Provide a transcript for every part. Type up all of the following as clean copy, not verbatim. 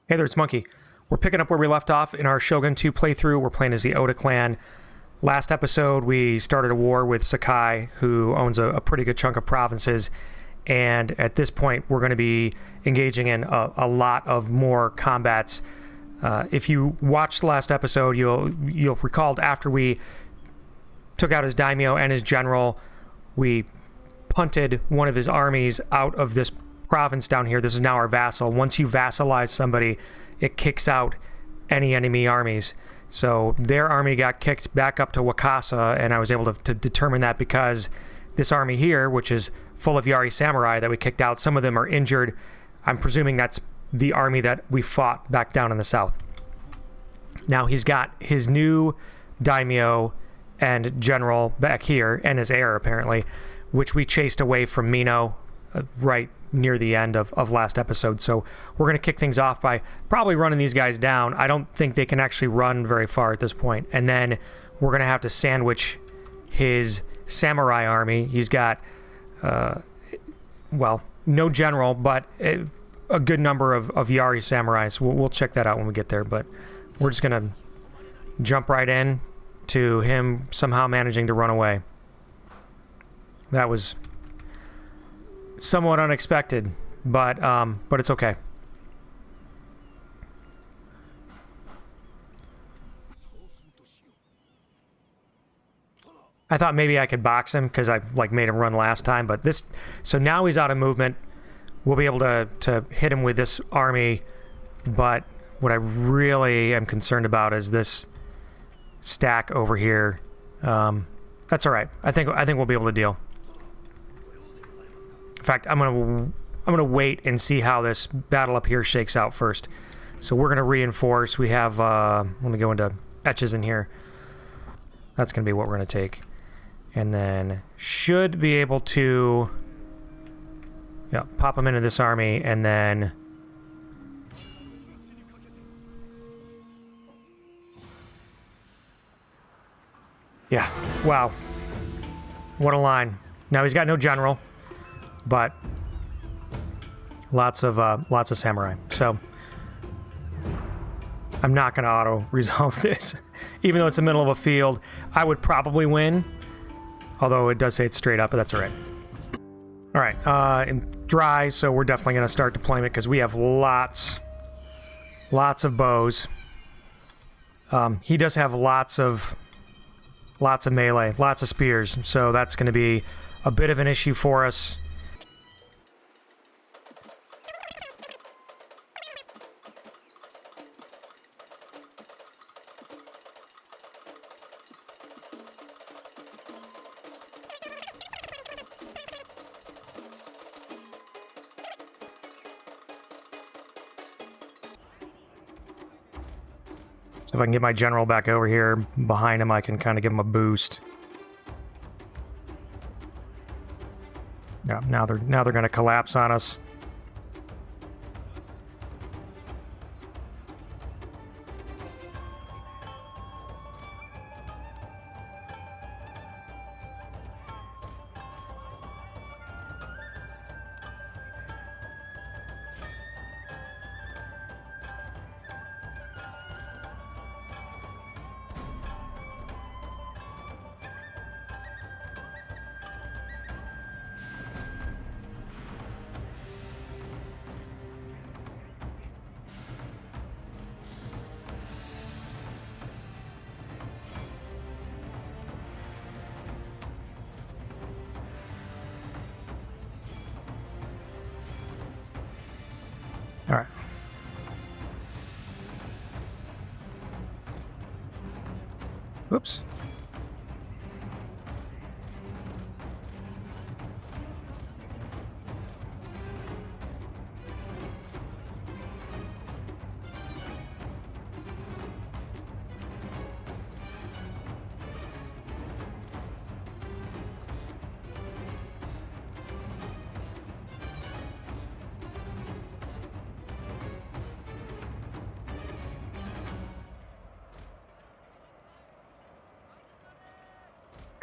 Hey there, it's Monkey. We're picking up where we left off in our Shogun 2 playthrough. We're playing as the Oda clan. Last episode, we started a war with Sakai, who owns a pretty good chunk of provinces. And at this point, we're going to be engaging in a lot of more combats. If you watched the last episode, you'll recall after we took out his daimyo and his general, we punted one of his armies out of this province down here. This is now our vassal. Once you vassalize somebody, it kicks out any enemy armies. So their army got kicked back up to Wakasa, and I was able to determine that because this army here, which is full of Yari samurai that we kicked out, some of them are injured. I'm presuming that's the army that we fought back down in the south. Now he's got his new daimyo and general back here, and his heir apparently, which we chased away from Mino right near the end of last episode. So we're going to kick things off by probably running these guys down. I don't think they can actually run very far at this point. And then we're going to have to sandwich his samurai army. He's got, well, no general, but a good number of Yari samurais. We'll check that out when we get there, but we're just going to jump right in to him somehow managing to run away. That was somewhat unexpected, but it's okay. I thought maybe I could box him because I made him run last time, but this, so now he's out of movement. We'll be able to hit him with this army, but what I really am concerned about is this stack over here. That's all right. I think we'll be able to deal. In fact, I'm gonna wait and see how this battle up here shakes out first. So we're gonna reinforce. We have let me go into etches in here. That's gonna be what we're gonna take, and then should be able to pop them into this army, and then wow, what a line. Now he's got no general, but lots of samurai. So I'm not going to auto-resolve this. Even though it's the middle of a field, I would probably win. Although it does say it's straight up, but that's all right. All right, and dry, so we're definitely going to start deployment because we have lots of bows. He does have lots of melee, lots of spears, so that's going to be a bit of an issue for us. So if I can get my general back over here behind him, I can kind of give him a boost. Yeah, now they're going to collapse on us. All right. Oops.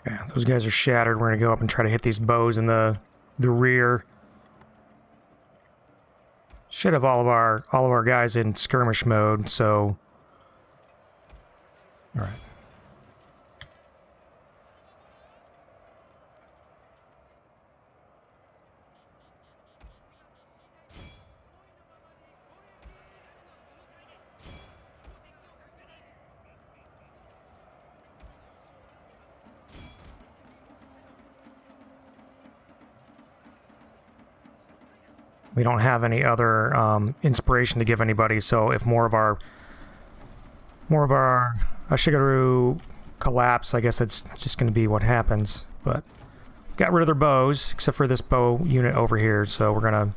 Yeah, those guys are shattered. We're going to go up and try to hit these bows in the rear. Should have all of our guys in skirmish mode, so all right. We don't have any other inspiration to give anybody, so if more of our Ashigaru collapse, I guess it's just going to be what happens. But got rid of their bows, except for this bow unit over here, so we're going to...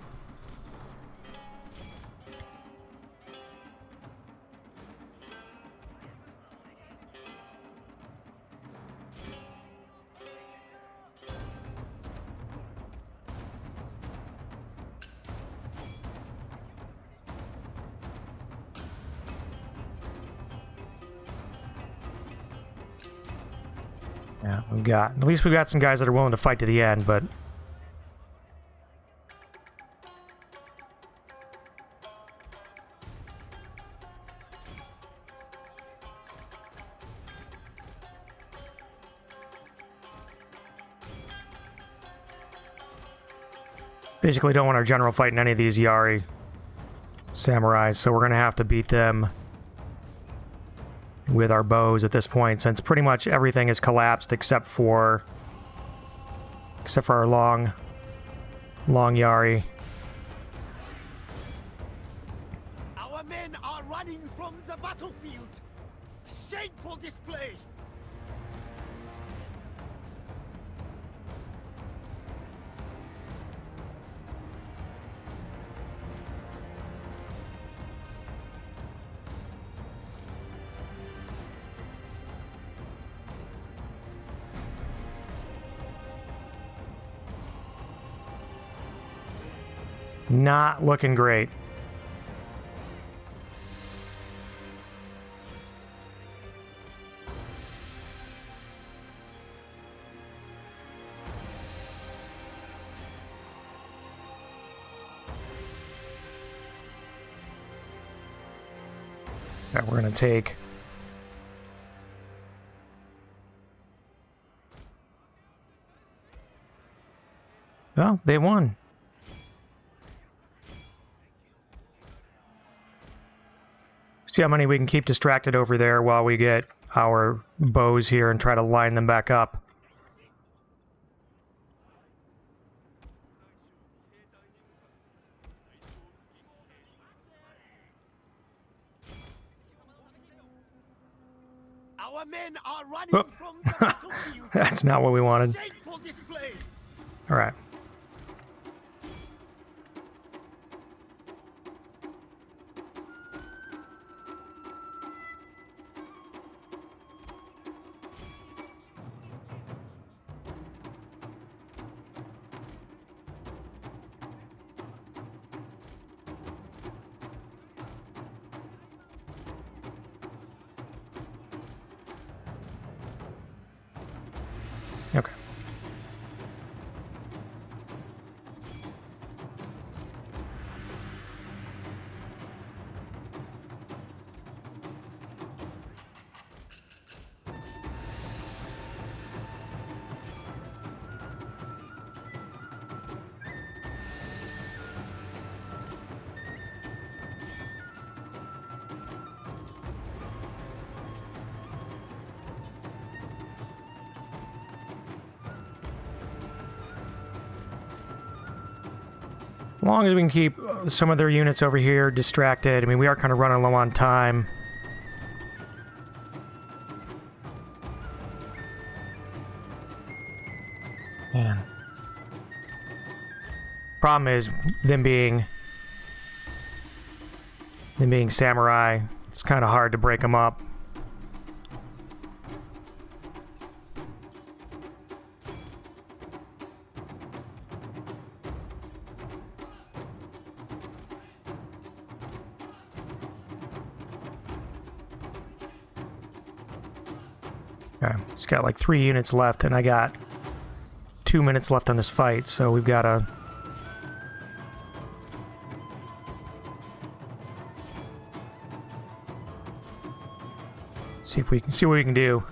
Yeah, at least we've got some guys that are willing to fight to the end, but... Basically don't want our general fighting any of these Yari samurais, so we're going to have to beat them with our bows at this point, since pretty much everything is collapsed except for our long Yari. Our men are running from the battlefield. Shameful display. Not looking great. All right, we're going to take... Well, they won. See how many we can keep distracted over there while we get our bows here and try to line them back up. Our men are running from the battlefield. That's not what we wanted. Shameful display. All right. Okay. As long as we can keep some of their units over here distracted. I mean, we are kind of running low on time. Man. Problem is, them being samurai, it's kind of hard to break them up. Okay, it's got like 3 units left, and I got 2 minutes left on this fight, so we've got to... See if we can see what we can do.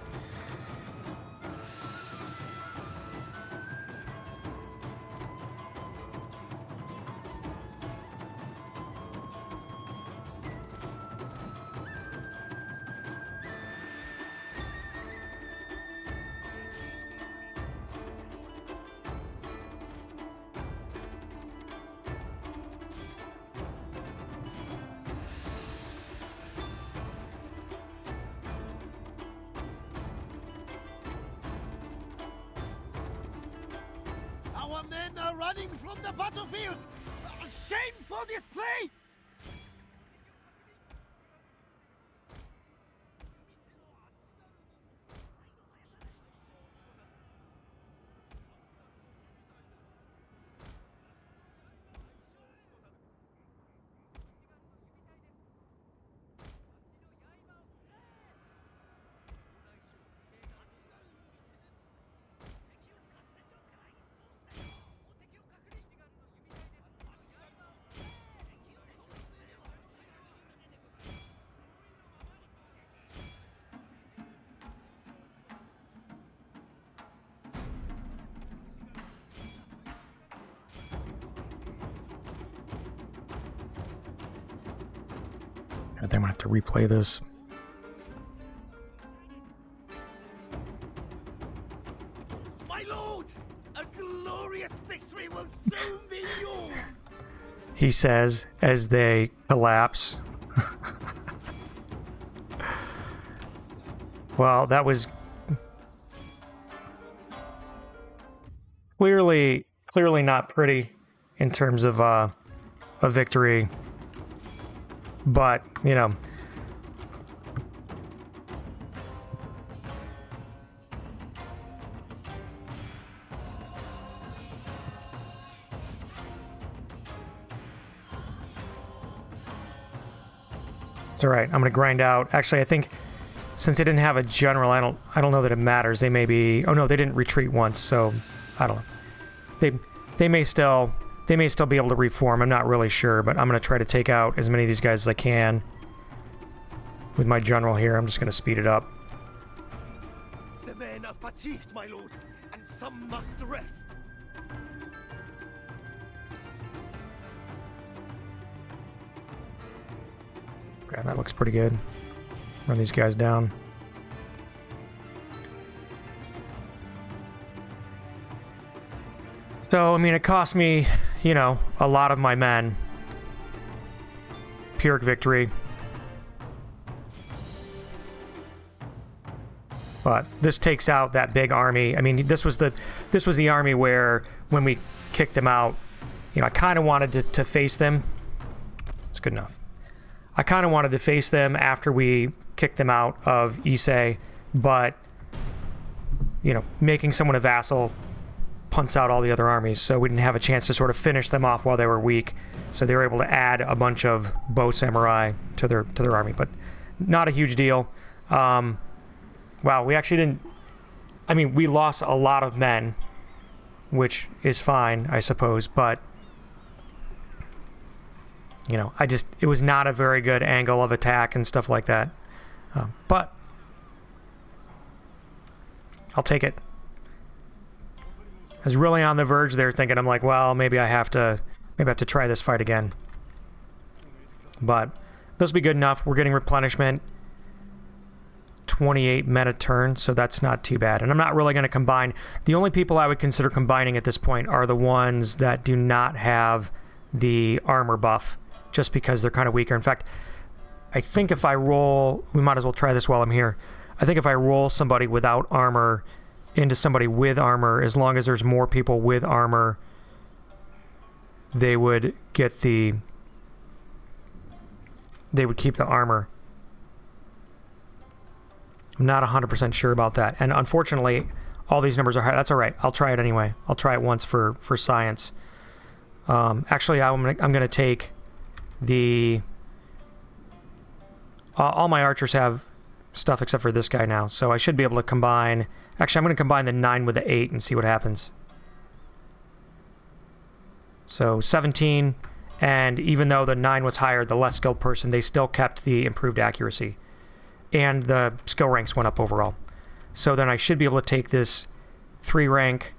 Our men are running from the battlefield! Shameful display! I think I'm gonna have to replay this. My lord! A glorious victory will soon be yours! He says as they collapse. Well, that was clearly not pretty in terms of a victory. But, you know, it's all right. I'm gonna grind out. Actually, I think since they didn't have a general, I don't know that it matters. They may be. Oh no, they didn't retreat once, so I don't know. They may still be able to reform. I'm not really sure, but I'm gonna try to take out as many of these guys as I can with my general here. I'm just gonna speed it up. The men are fatigued, my lord, and some must rest. Okay, that looks pretty good. Run these guys down. So, I mean, it cost me, you know, a lot of my men. Pyrrhic victory. But this takes out that big army. I mean, this was the army where when we kicked them out, you know, I kind of wanted to face them. It's good enough. I kind of wanted to face them after we kicked them out of Issei, but, you know, making someone a vassal punts out all the other armies, so we didn't have a chance to sort of finish them off while they were weak. So they were able to add a bunch of bow samurai to their army, but not a huge deal. Wow, we actually didn't. I mean, we lost a lot of men, which is fine, I suppose, but you know, it was not a very good angle of attack and stuff like that. But I'll take it. I was really on the verge there thinking, I'm like, well, maybe I have to try this fight again. But this will be good enough. We're getting replenishment. 28 meta turn, so that's not too bad. And I'm not really going to combine. The only people I would consider combining at this point are the ones that do not have the armor buff, just because they're kind of weaker. In fact, I think if I roll, we might as well try this while I'm here. I think if I roll somebody without armor into somebody with armor, as long as there's more people with armor, they would keep the armor. I'm not 100% sure about that. And unfortunately, all these numbers are high. That's all right. I'll try it anyway. I'll try it once for science. Actually, I'm gonna take the... all my archers have stuff except for this guy now, so I should be able to combine... Actually, I'm going to combine the 9 with the 8 and see what happens. So 17, and even though the 9 was higher, the less skilled person, they still kept the improved accuracy. and the skill ranks went up overall. So then I should be able to take this 3 rank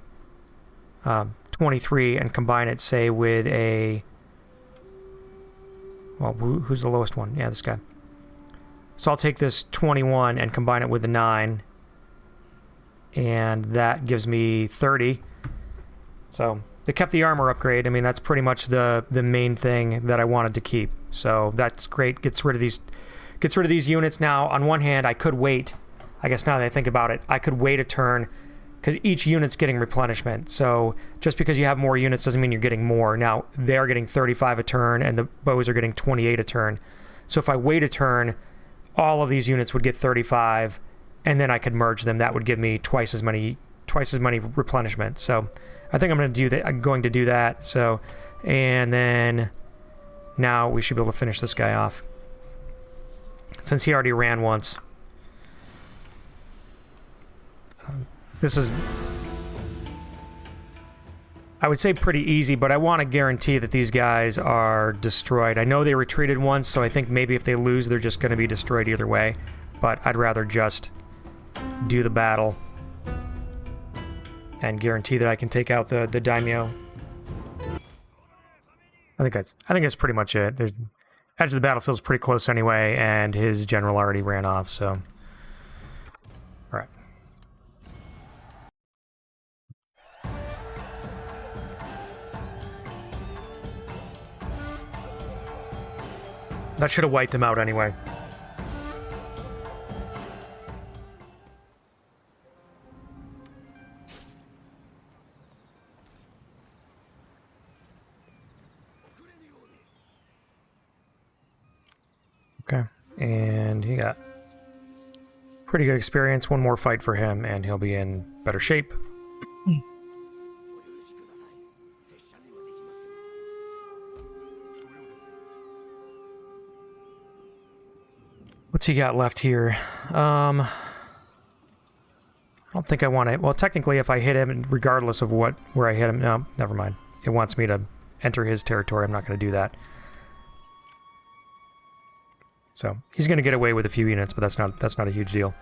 23 and combine it, say, with a... Well, who's the lowest one? Yeah, this guy. So I'll take this 21 and combine it with the 9. And that gives me 30. So they kept the armor upgrade. I mean, that's pretty much the main thing that I wanted to keep. So that's great. Gets rid of these units. Now, on one hand, I could wait. I guess now that I think about it, I could wait a turn because each unit's getting replenishment. So just because you have more units doesn't mean you're getting more. Now, they're getting 35 a turn, and the bows are getting 28 a turn. So if I wait a turn, all of these units would get 35, and then I could merge them. That would give me twice as many replenishment. So I think I'm going to do that. I'm going to do that. So, and then now we should be able to finish this guy off, since he already ran once. This is, I would say, pretty easy, but I want to guarantee that these guys are destroyed. I know they retreated once, so I think maybe if they lose, they're just going to be destroyed either way. But I'd rather just do the battle and guarantee that I can take out the daimyo. I think that's pretty much it. The edge of the battlefield's pretty close anyway, and his general already ran off, so... All right. That should have wiped him out anyway. Okay, and he got pretty good experience. One more fight for him, and he'll be in better shape. What's he got left here? I don't think I want to... Well, technically, if I hit him, regardless of where I hit him... No, never mind. It wants me to enter his territory. I'm not going to do that. So, he's going to get away with a few units, but that's not a huge deal.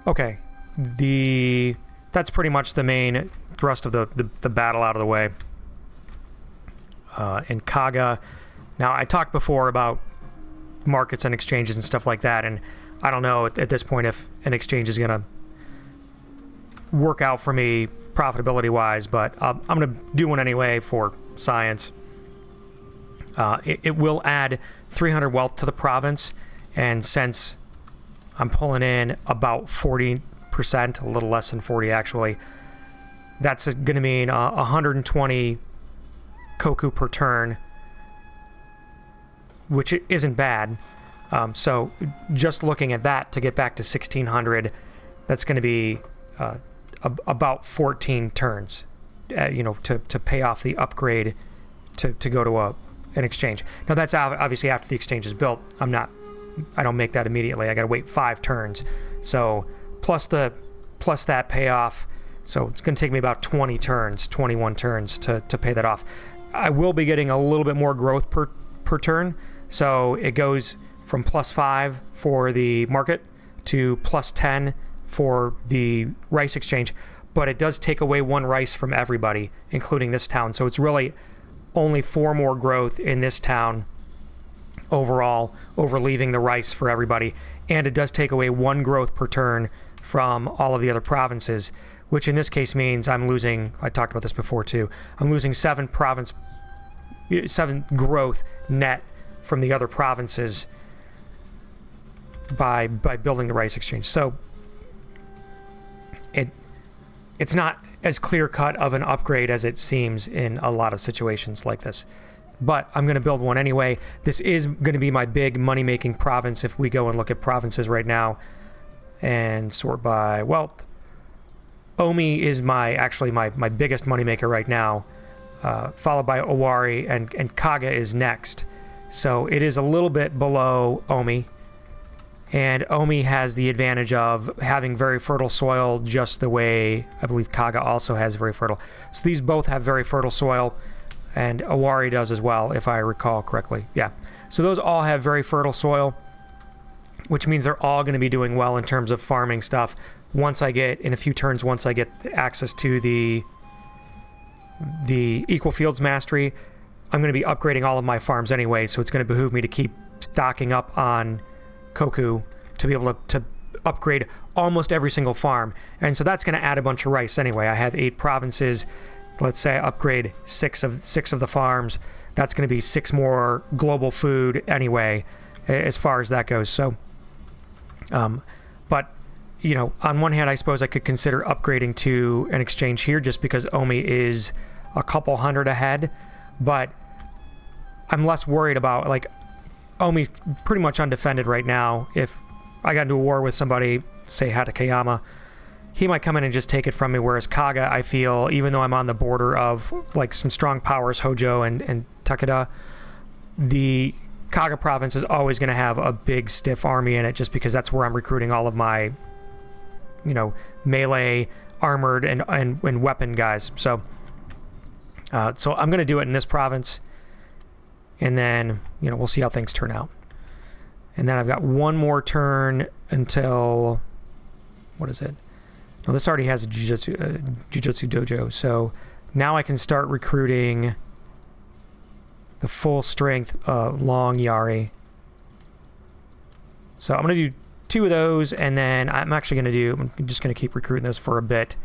Okay. That's pretty much the main thrust of the battle out of the way. In Kaga... Now, I talked before about markets and exchanges and stuff like that, and I don't know at this point if an exchange is going to work out for me profitability wise, but I'm going to do one anyway for science. It will add 300 wealth to the province, and since I'm pulling in about 40%, a little less than 40 actually, that's going to mean 120 koku per turn, which isn't bad. So just looking at that to get back to 1600, that's going to be about 14 turns, to pay off the upgrade to go to an exchange. Now that's obviously after the exchange is built. I don't make that immediately. I got to wait 5 turns. So plus that payoff. So it's going to take me about 21 turns to pay that off. I will be getting a little bit more growth per turn. So it goes from +5 for the market to +10 for the rice exchange, but it does take away 1 rice from everybody, including this town. So it's really only 4 more growth in this town overall, over leaving the rice for everybody. And it does take away 1 growth per turn from all of the other provinces, which in this case means I'm losing, I talked about this before too, I'm losing 7 growth net from the other provinces by building the rice exchange. So it's not as clear-cut of an upgrade as it seems in a lot of situations like this. But I'm going to build one anyway. This is going to be my big money-making province if we go and look at provinces right now and sort by wealth. Omi is my biggest moneymaker right now, followed by Owari, and Kaga is next. So it is a little bit below Omi. And Omi has the advantage of having very fertile soil, just the way I believe Kaga also has very fertile. So these both have very fertile soil, and Owari does as well, if I recall correctly. Yeah. So those all have very fertile soil. which means they're all going to be doing well in terms of farming stuff. In a few turns, once I get access to the Equal Fields Mastery, I'm going to be upgrading all of my farms anyway, so it's going to behoove me to keep stocking up on Koku to be able to upgrade almost every single farm. And so that's going to add a bunch of rice anyway. I have 8 provinces. Let's say I upgrade 6 of the farms. That's going to be 6 more global food anyway, as far as that goes. So, but, you know, on one hand, I suppose I could consider upgrading to an exchange here just because Omi is a couple hundred ahead, but I'm less worried about, like, Omi's pretty much undefended right now. If I got into a war with somebody, say Hatakeyama, he might come in and just take it from me, whereas Kaga, I feel, even though I'm on the border of, like, some strong powers, Hojo and Takeda, the Kaga province is always going to have a big, stiff army in it just because that's where I'm recruiting all of my, you know, melee, armored, and weapon guys. So I'm going to do it in this province, and then, you know, we'll see how things turn out. And then I've got one more turn until, what is it? No, this already has a Jujutsu Dojo, so now I can start recruiting the full strength long Yari. So I'm going to do 2 of those, and then I'm just going to keep recruiting those for a bit.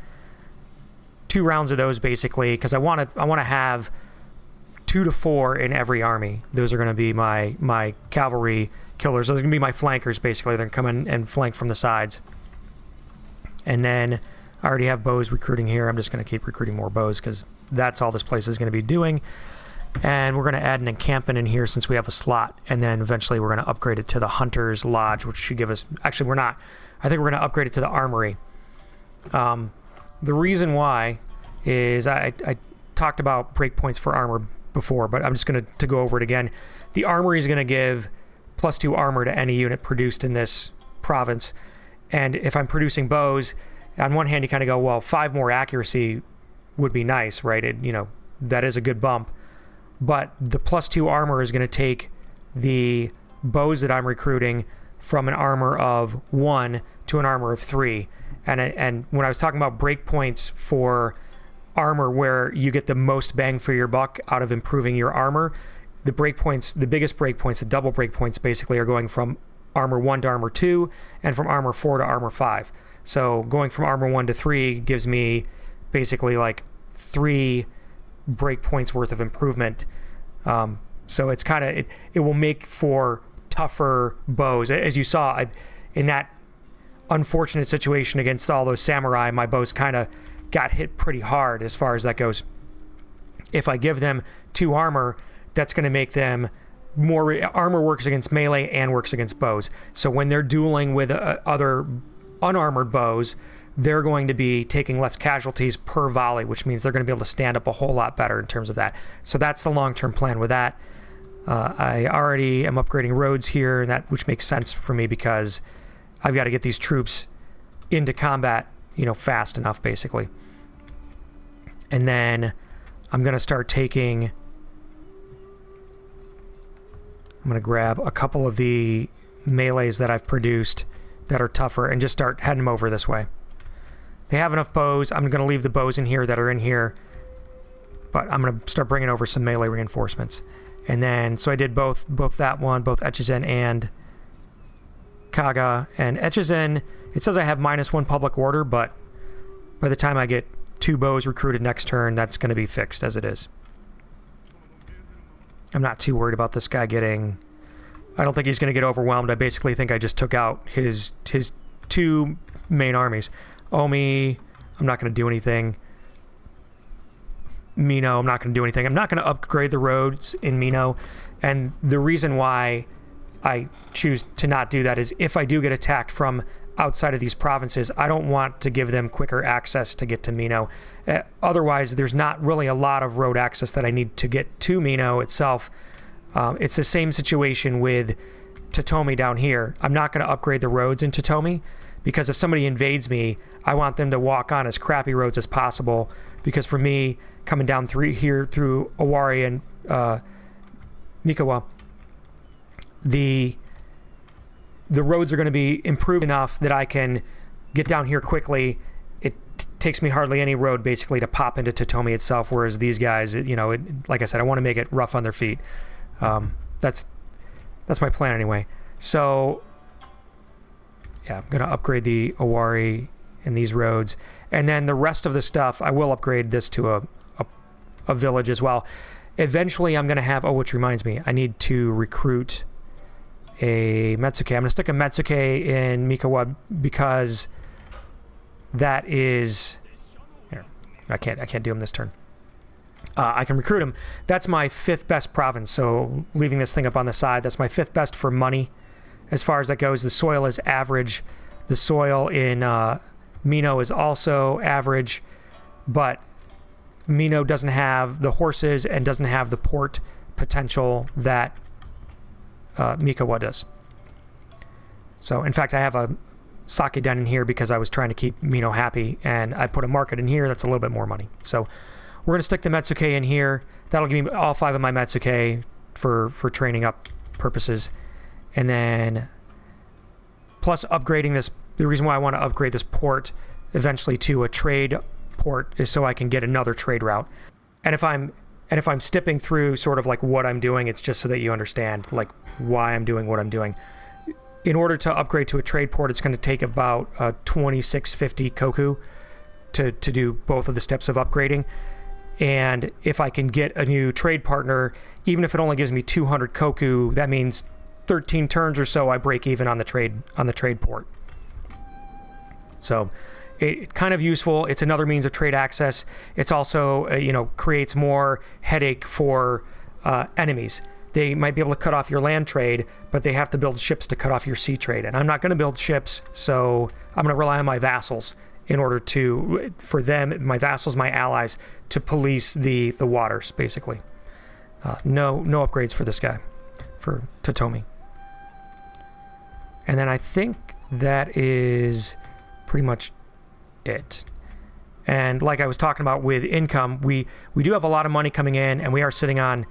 2 rounds of those basically, because I want to have 2 to 4 in every army. Those are going to be my cavalry killers. Those are going to be my flankers basically. They're going to come in and flank from the sides. And then I already have bows recruiting here. I'm just going to keep recruiting more bows because that's all this place is going to be doing. And we're going to add an encampment in here since we have a slot. And then eventually we're going to upgrade it to the Hunter's Lodge, which should give us... Actually, we're not. I think we're going to upgrade it to the Armory. The reason why is I talked about breakpoints for armor before, but I'm just going to go over it again. The Armory is going to give +2 armor to any unit produced in this province. And if I'm producing bows, on one hand you kind of go, well, 5 more accuracy would be nice, right? That is a good bump. But the +2 armor is going to take the bows that I'm recruiting from an armor of 1 to an armor of 3. And when I was talking about breakpoints for armor where you get the most bang for your buck out of improving your armor, the breakpoints, the biggest breakpoints, the double breakpoints basically are going from armor 1 to armor 2 and from armor 4 to armor 5. So going from armor 1 to 3 gives me basically like 3 breakpoints worth of improvement. So it's kind of, it will make for tougher bows. As you saw in that unfortunate situation against all those samurai, my bows kind of got hit pretty hard as far as that goes. If I give them 2 armor, that's going to make them more... Armor works against melee and works against bows. So when they're dueling with other unarmored bows, they're going to be taking less casualties per volley, which means they're going to be able to stand up a whole lot better in terms of that. So that's the long-term plan with that. I already am upgrading roads here, and which makes sense for me because I've got to get these troops into combat, fast enough, basically. And then I'm going to start taking... I'm going to grab a couple of the melees that I've produced that are tougher and just start heading them over this way. They have enough bows. I'm going to leave the bows in here that are in here, but I'm going to start bringing over some melee reinforcements. And then, so I did both that one, both Echizen and Kaga. And Echizen, it says I have -1 public order, but by the time I get 2 bows recruited next turn, that's going to be fixed as it is. I'm not too worried about this guy getting... I don't think he's going to get overwhelmed. I basically think I just took out his 2 main armies. Omi, I'm not going to do anything. Mino, I'm not going to do anything. I'm not going to upgrade the roads in Mino. And the reason why I choose to not do that is if I do get attacked from outside of these provinces, I don't want to give them quicker access to get to Mino. Otherwise, there's not really a lot of road access that I need to get to Mino itself. It's the same situation with Totomi down here. I'm not going to upgrade the roads in Totomi because if somebody invades me, I want them to walk on as crappy roads as possible, because for me, coming down through Owari and Mikawa, the roads are going to be improved enough that I can get down here quickly. It takes me hardly any road basically to pop into Totomi itself, whereas these guys, like I said, I want to make it rough on their feet. That's my plan anyway. So yeah, I'm going to upgrade the Owari and these roads, and then the rest of the stuff I will upgrade this to a village as well. Eventually I'm going to have, which reminds me, I need to recruit a Metsuke. I'm going to stick a Metsuke in Mikawa because that is... Here, I can't do him this turn. I can recruit him. That's my 5th best province, so leaving this thing up on the side, that's my 5th best for money. As far as that goes, the soil is average. The soil in Mino is also average, but Mino doesn't have the horses and doesn't have the port potential that Mikawa does. So, in fact, I have a Sakai Den in here because I was trying to keep Mino happy, and I put a market in here that's a little bit more money. So, we're going to stick the Metsuke in here. That'll give me all 5 of my Metsuke for training up purposes. And then, plus upgrading this, the reason why I want to upgrade this port eventually to a trade port is so I can get another trade route. And if I'm stepping through sort of like what I'm doing, it's just so that you understand like why I'm doing what I'm doing. In order to upgrade to a trade port, it's going to take about 2650 koku to do both of the steps of upgrading. And if I can get a new trade partner, even if it only gives me 200 koku, that means 13 turns or so I break even on the trade port. So it's kind of useful. It's another means of trade access. It's also creates more headache for enemies. They might be able to cut off your land trade, but they have to build ships to cut off your sea trade. And I'm not going to build ships, so I'm going to rely on my vassals in order for them, my vassals, my allies, to police the waters, basically. No upgrades for this guy, for Totomi. And then I think that is pretty much it. And like I was talking about with income, we do have a lot of money coming in, and we are sitting on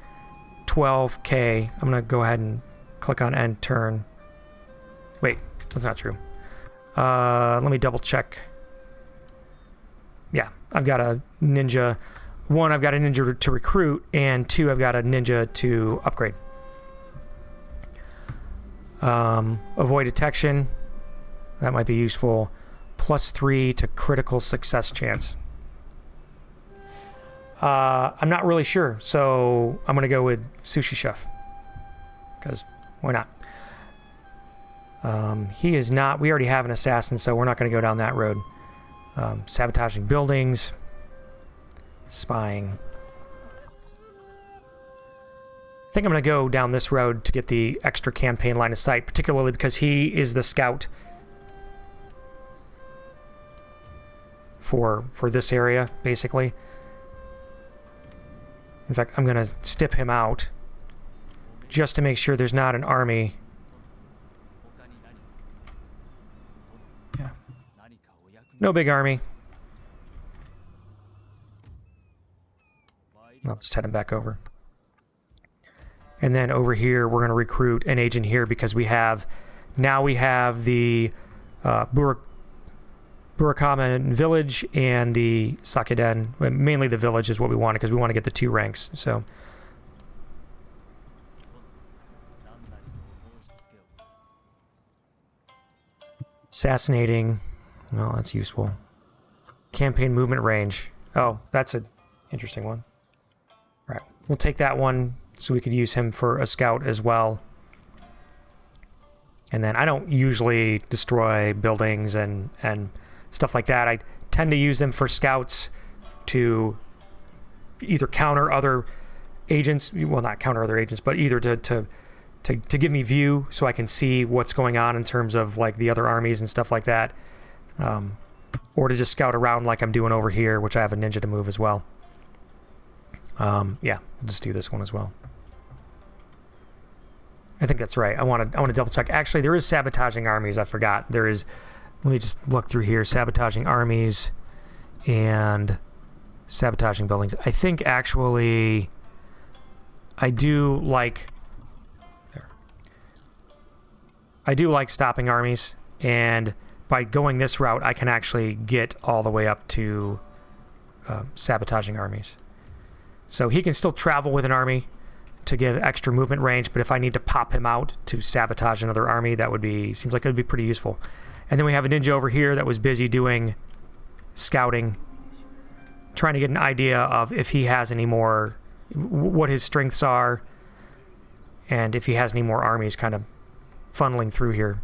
12K. I'm going to go ahead and click on end turn. Wait, that's not true. Let me double check. Yeah, I've got a ninja. 1, I've got a ninja to recruit, and 2, I've got a ninja to upgrade. Avoid detection. That might be useful. +3 to critical success chance. I'm not really sure, so I'm going to go with Sushi Chef. Because why not? He is not... We already have an assassin, so we're not going to go down that road. Sabotaging buildings. Spying. I think I'm going to go down this road to get the extra campaign line of sight, particularly because he is the scout for this area, basically. In fact, I'm going to stip him out just to make sure there's not an army. Yeah. No big army. I'll just head him back over. And then over here, we're going to recruit an agent here because we have the Burakama village and the Sakiden. Mainly the village is what we want because we want to get the 2 ranks. So assassinating. Oh, that's useful. Campaign movement range. Oh, that's an interesting one. All right, we'll take that one so we could use him for a scout as well. And then I don't usually destroy buildings and stuff like that. I tend to use them for scouts to either counter other agents. Well, not counter other agents, but either to give me view so I can see what's going on in terms of like the other armies and stuff like that. Or to just scout around like I'm doing over here, which I have a ninja to move as well. Yeah, we'll just do this one as well. I think that's right. I want to double check. Actually, there is sabotaging armies. I forgot. There is. Let me just look through here. Sabotaging armies and sabotaging buildings. I think actually I do like. There. I do like stopping armies, and by going this route, I can actually get all the way up to sabotaging armies. So he can still travel with an army to give extra movement range, but if I need to pop him out to sabotage another army, that would be, seems like it would be pretty useful. And then we have a ninja over here that was busy doing scouting, trying to get an idea of if he has any more, what his strengths are, and if he has any more armies kind of funneling through here.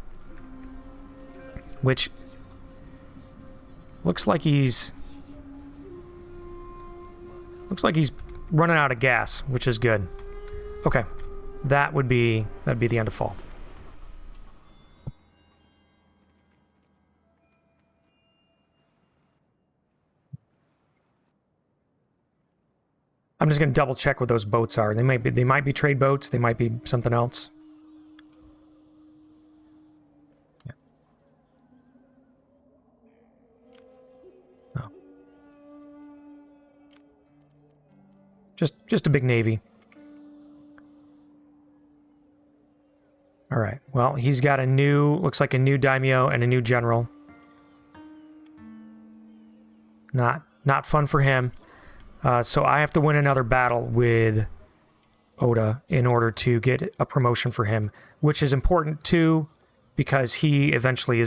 Which looks like he's running out of gas, which is good. Okay, that'd be the end of fall. I'm just gonna double check what those boats are. They might be trade boats. They might be something else. Yeah. Oh. Just a big navy. All right. Well, he's got a new, looks like a new daimyo and a new general. Not fun for him. So I have to win another battle with Oda in order to get a promotion for him, which is important too, because he eventually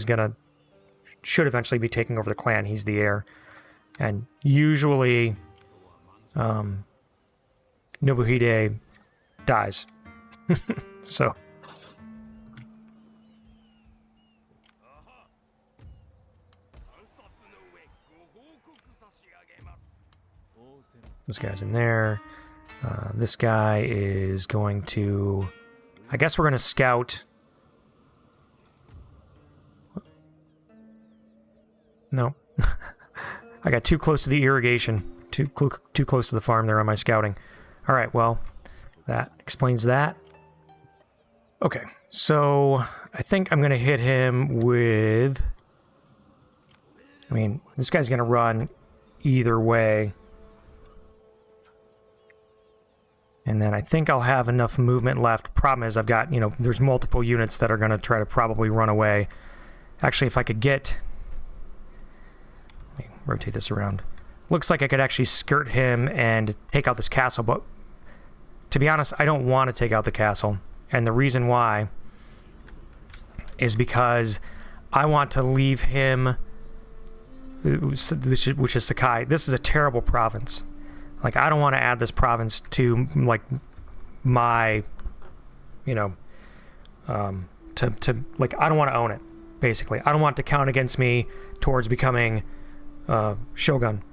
should eventually be taking over the clan. He's the heir. And usually, Nobuhide dies. So. Those guys in there. This guy is going to... I guess we're going to scout... No. I got too close to the irrigation. Too close to the farm there on my scouting. Alright, well, that explains that. Okay, so I think I'm going to hit him with... I mean, this guy's going to run either way. And then I think I'll have enough movement left. Problem is I've got, there's multiple units that are going to try to probably run away. Actually, if I could get... Let me rotate this around. Looks like I could actually skirt him and take out this castle, but to be honest, I don't want to take out the castle. And the reason why is because I want to leave him, which is Sakai. This is a terrible province. Like, I don't want to add this province to, like, my, like, I don't want to own it, basically. I don't want it to count against me towards becoming Shogun.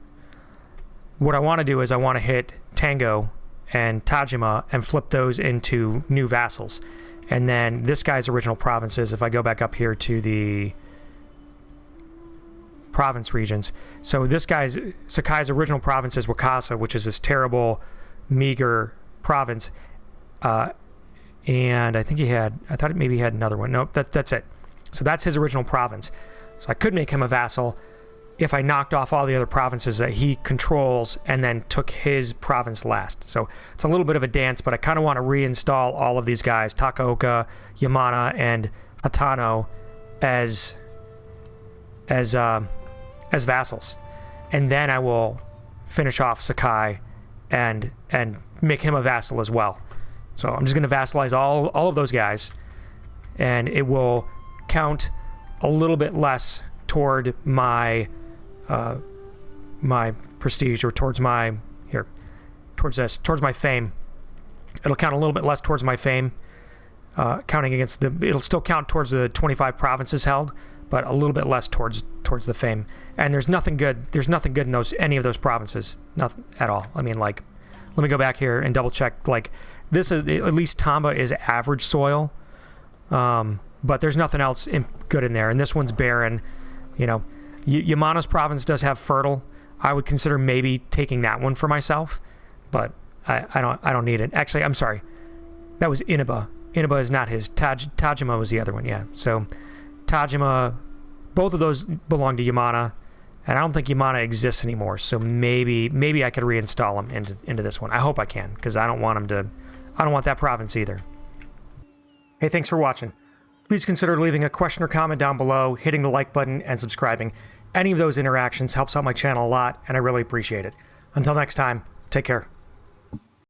What I want to do is I want to hit Tango and Tajima and flip those into new vassals. And then this guy's original provinces, if I go back up here to the province regions. So this guy's, Sakai's original province is Wakasa, which is this terrible, meager province. And I think I thought maybe he had another one. Nope, that's it. So that's his original province. So I could make him a vassal if I knocked off all the other provinces that he controls and then took his province last. So it's a little bit of a dance, but I kind of want to reinstall all of these guys, Takaoka, Yamana, and Hatano as vassals. And then I will finish off Sakai and make him a vassal as well. So I'm just going to vassalize all of those guys, and it will count a little bit less toward my my prestige, or towards my towards my fame. It'll count a little bit less towards my fame, counting against it'll still count towards the 25 provinces held, but a little bit less towards the fame. And there's nothing good in any of those provinces, nothing at all. I mean, like, let me go back here and double check. Like, this is, at least Tamba is average soil, but there's nothing else good in there. And this one's barren. Yamana's province does have fertile. I would consider maybe taking that one for myself, but I don't need it. Actually, I'm sorry, that was Inaba. Inaba is not his. Tajima was the other one. Yeah. So Tajima, both of those belong to Yamana, and I don't think Yamana exists anymore. So maybe I could reinstall him into this one. I hope I can, because I don't want that province either. Hey, thanks for watching. please consider leaving a question or comment down below, hitting the like button, and subscribing. Any of those interactions helps out my channel a lot, and I really appreciate it. Until next time, take care.